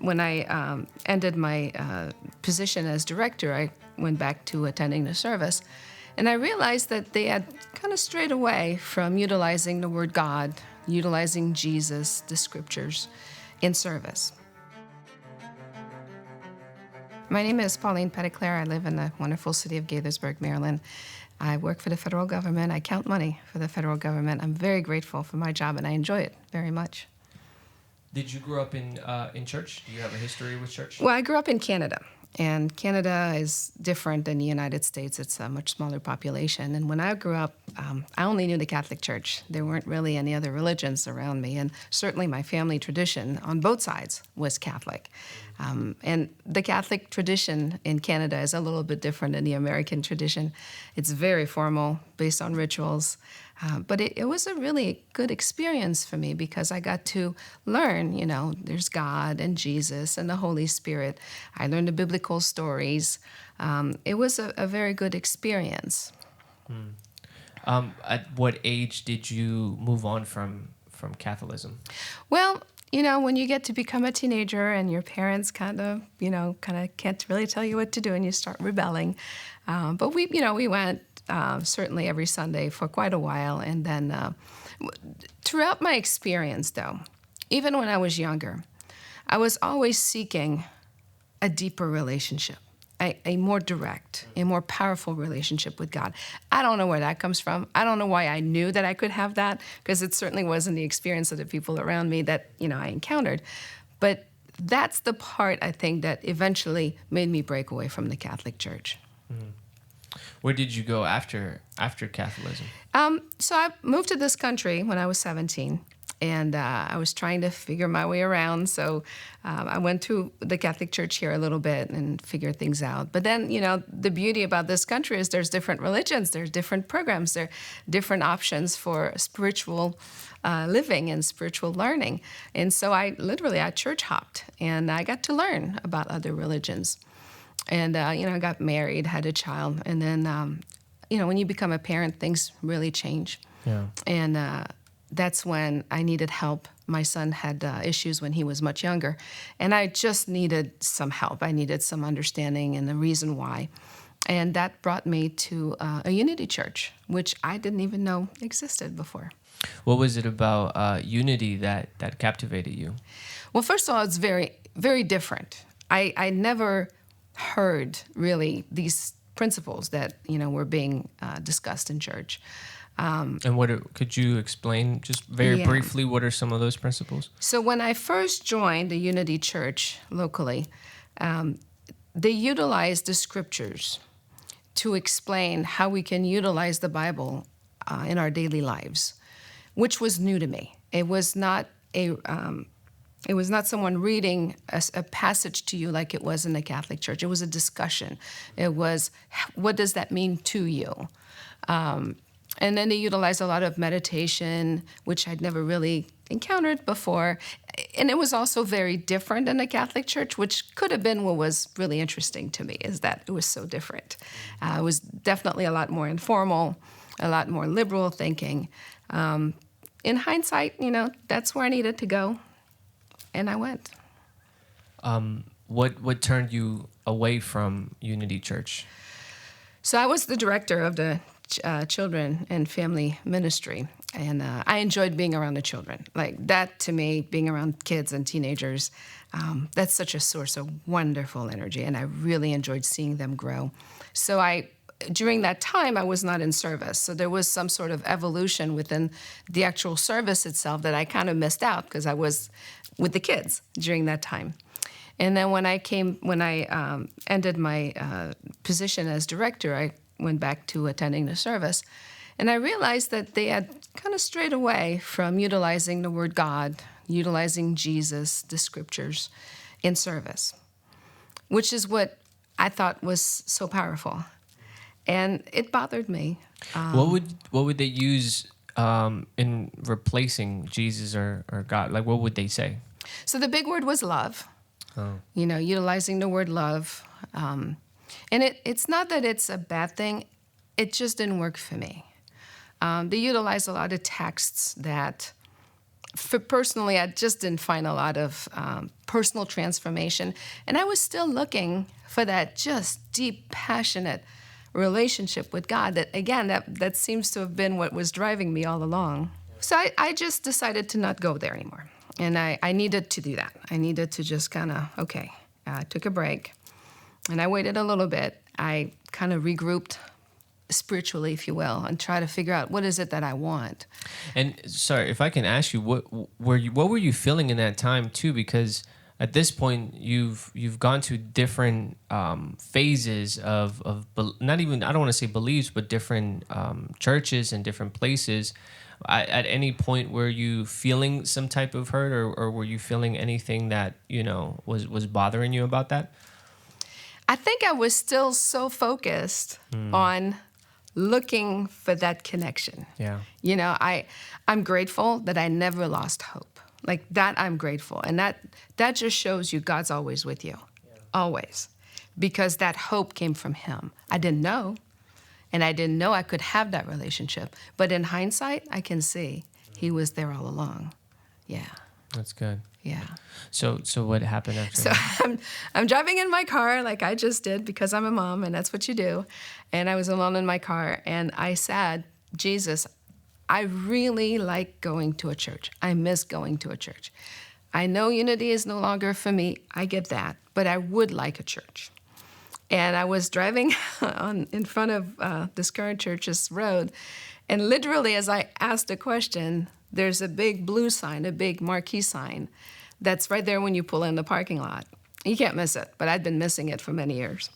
when I ended my position as director, I went back to attending the service, and I realized that they had kind of strayed away from utilizing the word God, utilizing Jesus, the scriptures, in service. My name is Pauline Petitclerc. I live in the wonderful city of Gaithersburg, Maryland. I work for the federal government. I count money for the federal government. I'm very grateful for my job, and I enjoy it very much. Did you grow up in church? Do you have a history with church? Well, I grew up in Canada, and Canada is different than the United States. It's a much smaller population. And when I grew up, I only knew the Catholic Church. There weren't really any other religions around me, and certainly my family tradition on both sides was Catholic. And the Catholic tradition in Canada is a little bit different than the American tradition. It's very formal, based on rituals. But it was a really good experience for me because I got to learn, there's God and Jesus and the Holy Spirit. I learned the biblical stories. It was a very good experience. At what age did you move on from Catholicism? Well, when you get to become a teenager and your parents kind of can't really tell you what to do and you start rebelling. But we went certainly every Sunday for quite a while. And then throughout my experience, though, even when I was younger, I was always seeking a deeper relationship, a more direct, a more powerful relationship with God. I don't know where that comes from. I don't know why I knew that I could have that, because it certainly wasn't the experience of the people around me that, I encountered. But that's the part, I think, that eventually made me break away from the Catholic Church. Mm-hmm. Where did you go after Catholicism? So I moved to this country when I was 17, and I was trying to figure my way around. So I went to the Catholic Church here a little bit and figured things out. But then, the beauty about this country is there's different religions, there's different programs, there are different options for spiritual living and spiritual learning. And so I church hopped, and I got to learn about other religions. And, I got married, had a child. And then, when you become a parent, things really change. Yeah. And that's when I needed help. My son had issues when he was much younger. And I just needed some help. I needed some understanding and the reason why. And that brought me to a Unity Church, which I didn't even know existed before. What was it about Unity that captivated you? Well, first of all, it's very, very different. I never heard really these principles that were being discussed in church. And could you explain just very briefly what are some of those principles? So when I first joined the Unity Church locally, they utilized the scriptures to explain how we can utilize the Bible in our daily lives, which was new to me. It was not someone reading a passage to you like it was in the Catholic Church. It was a discussion. It was, what does that mean to you? And then they utilized a lot of meditation, which I'd never really encountered before. And it was also very different in the Catholic Church, which could have been what was really interesting to me, is that it was so different. It was definitely a lot more informal, a lot more liberal thinking. In hindsight, that's where I needed to go. And I went. What turned you away from Unity Church? So I was the director of the children and family ministry, and I enjoyed being around the children. Like that, to me, being around kids and teenagers, that's such a source of wonderful energy, and I really enjoyed seeing them grow. So during that time, I was not in service. So there was some sort of evolution within the actual service itself that I kind of missed out because I was with the kids during that time. And then when I ended my position as director, I went back to attending the service. And I realized that they had kind of strayed away from utilizing the word God, utilizing Jesus, the scriptures, in service, which is what I thought was so powerful. And it bothered me. What would they use in replacing Jesus or God? Like, what would they say? So the big word was love. Oh. Utilizing the word love. And it's not that it's a bad thing. It just didn't work for me. They utilized a lot of texts that for personally, I just didn't find a lot of personal transformation. And I was still looking for that just deep, passionate relationship with God that, again, that seems to have been what was driving me all along. So I just decided to not go there anymore. And I needed to do that. I needed to just kind of, I took a break. And I waited a little bit. I kind of regrouped spiritually, if you will, and try to figure out what is it that I want. And sorry, if I can ask you, what were you feeling in that time too? Because at this point, you've gone to different phases of not even, I don't want to say beliefs, but different churches and different places. At any point, were you feeling some type of hurt, or were you feeling anything that was bothering you about that? I think I was still so focused on looking for that connection. Yeah. I'm grateful that I never lost hope. Like that, I'm grateful. And that just shows you God's always with you. Yeah. Always. Because that hope came from him. I didn't know. And I didn't know I could have that relationship. But in hindsight, I can see he was there all along. Yeah. That's good. Yeah. So what happened after So that? I'm driving in my car like I just did because I'm a mom and that's what you do. And I was alone in my car and I said, Jesus, I really like going to a church. I miss going to a church. I know unity is no longer for me. I get that. But I would like a church. And I was driving in front of this current church's road. And literally as I asked a question, there's a big blue sign, a big marquee sign that's right there when you pull in the parking lot. You can't miss it, but I'd been missing it for many years.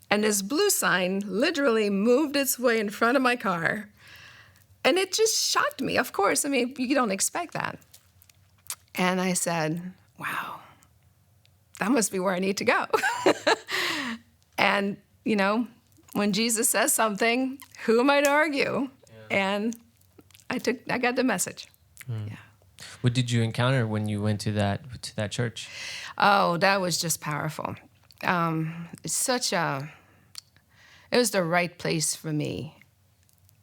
And this blue sign literally moved its way in front of my car. And it just shocked me, of course. I mean, you don't expect that. And I said, wow, that must be where I need to go. And, when Jesus says something, who am I to argue? Yeah. And I got the message. Yeah. What did you encounter when you went to that church? Oh, that was just powerful. It was the right place for me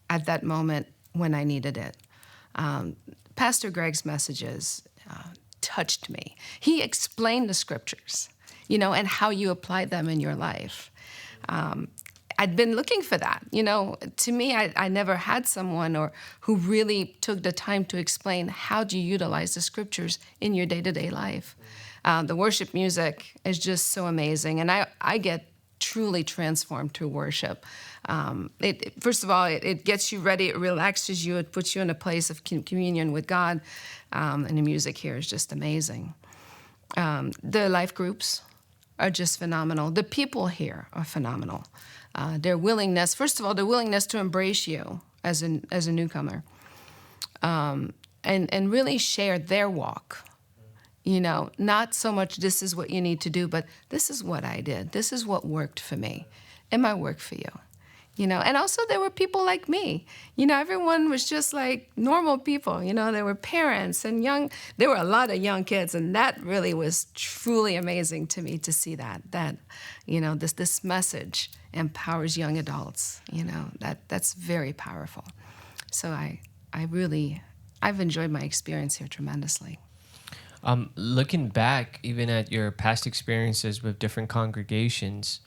at that moment when I needed it. Pastor Greg's messages touched me. He explained the scriptures, and how you apply them in your life. I'd been looking for that. To me, I never had someone who really took the time to explain how do you utilize the scriptures in your day-to-day life. The worship music is just so amazing, and I get truly transformed through worship. First of all, it gets you ready, it relaxes you, it puts you in a place of communion with God, and the music here is just amazing. The life groups are just phenomenal. The people here are phenomenal. Their willingness, first of all, the willingness to embrace you as a newcomer, and really share their walk. Not so much this is what you need to do, but this is what I did. This is what worked for me. It might work for you. And also there were people like me. Everyone was just like normal people. There were parents and there were a lot of young kids, and that really was truly amazing to me to see that this message empowers young adults. That's very powerful. So I've enjoyed my experience here tremendously. Looking back, even at your past experiences with different congregations,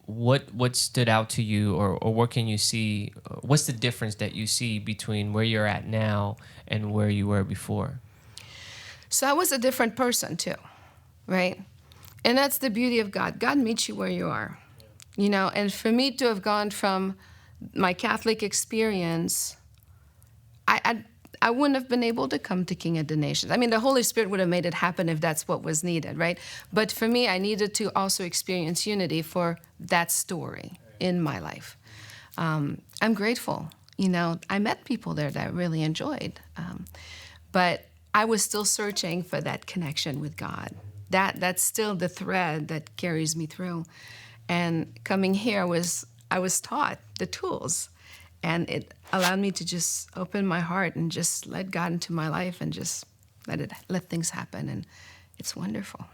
what stood out to you, or what can you see? What's the difference that you see between where you're at now and where you were before? So I was a different person too, right? And that's the beauty of God. God meets you where you are, and for me to have gone from my Catholic experience, I wouldn't have been able to come to King of the Nations. I mean, the Holy Spirit would have made it happen if that's what was needed, right? But for me, I needed to also experience unity for that story in my life. I'm grateful. I met people there that I really enjoyed. But I was still searching for that connection with God. That's still the thread that carries me through. And coming here I was taught the tools. And it allowed me to just open my heart and just let God into my life and just let things happen. And it's wonderful.